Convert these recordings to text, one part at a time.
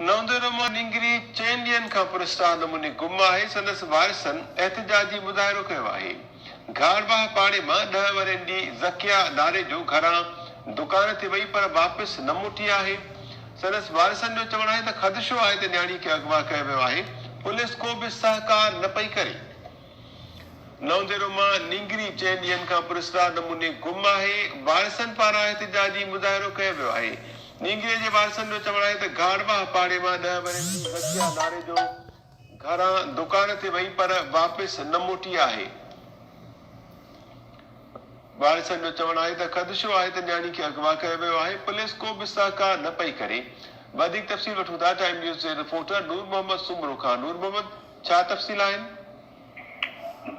नौंदरमा निंगरी 4 ॾींहनि खां पुरस्कार नमूने गुम आहे। संदसि वारिसनि एहतिजाजी मुज़ाहिरो कयो आहे। घाड़बाह पाड़े मां 10 वरनि जी ज़किया नाले जो घरां दुकान ते वई पर वापसि न मोटी आहे। संदसि वारिसनि जो चवणु आहे त ख़दशो आहे त न्याणी खे अगवा कयो वियो आहे। पुलिस को बि सहकार न पई करे। नौंदरमा निंगरी 4 ॾींहनि खां पुरस्कार नमूने गुम आहे। वारिसनि पारां एहतिजाजी मुज़ाहिरो कयो वियो आहे। निंगरीअ जे वारिसनि जो चवणु आहे त घाड़बाह पाड़े मां 10 वरनि जी ज़किया नाले जो घरां दुकान ते वई पर वापसि न मोटी आहे। वारिसनि जो चवणु आहे त ख़दशो आहे त न्याणी खे अगवा कयो वियो आहे। पुलिस को बि सहकार न पई करे। वधीक तफ़सील वठूं था टाइम न्यूज़ जे रिपोर्टर नूर मोहम्मद सुमरो खां। नूर मोहम्मद, छा तफ़सील आहिनि?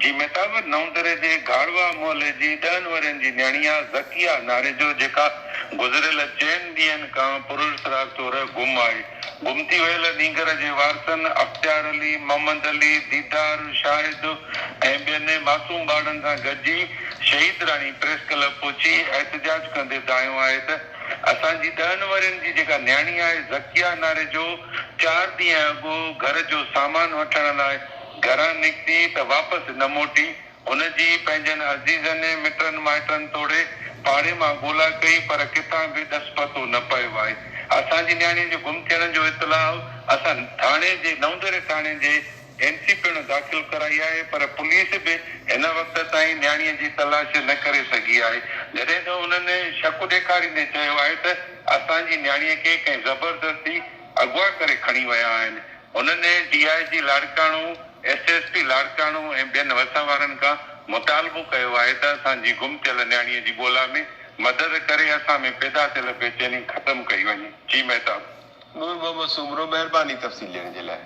जी मेहताब, नवंदरे जे घाड़वा मोहल्ले जी 10 वरनि जी न्याणिया ज़किया नाले जो जेका गुज़िरियल 4 ॾींहनि खां पुरस्कार तौर गुम आहे। गुम थी वियल नींगर जे वारसनि अख्तियार अली, मोहम्मद अली, दीदार, शाहिद ऐं ॿियनि मासूम ॿारनि सां गॾिजी शहीद राणी प्रेस क्लब पहुची एहतिजाज कंदे ॿुधायो आहे त असांजी 10 वरनि जी जेका न्याणी आहे ज़किया नाले जो 4 ॾींहं अॻु घर जो सामान वठण लाइ घरां निकिती त वापसि न मोटी। हुनजी पंहिंजनि अज़ीज़नि मिटनि माइटनि तोड़े पाड़े मां ॻोल्हा कई पर किथां बि ॾस पतो न पियो आहे। असांजी न्याणी जे गुम थियण जो इतलाउ असां थाणे जे नवंदरे थाणे जे एनसी पिणु दाख़िल कराई आहे पर पुलिस बि हिन वक़्त ताईं न्याणीअ जी तलाश न करे सघी आहे। जॾहिं त उन्हनि शक ॾेखारींदे चयो आहे त असांजी न्याणीअ खे कंहिं ज़बरदस्ती अगवा करे खणी विया आहिनि। उन्हनि DIG लाड़काणो, SSP लाड़काणो ऐं ॿियनि वसां वारनि खां मुतालबो कयो आहे त असांजी गुम थियल न्याणीअ जी ॻोल्हा में मदद करे असां में पैदा थियल बेचैनी ख़तमु कई वञे। जी मेहताब। नूर मोहम्मद सुमरो, महिरबानी तफ़सील ॾियण जे लाइ।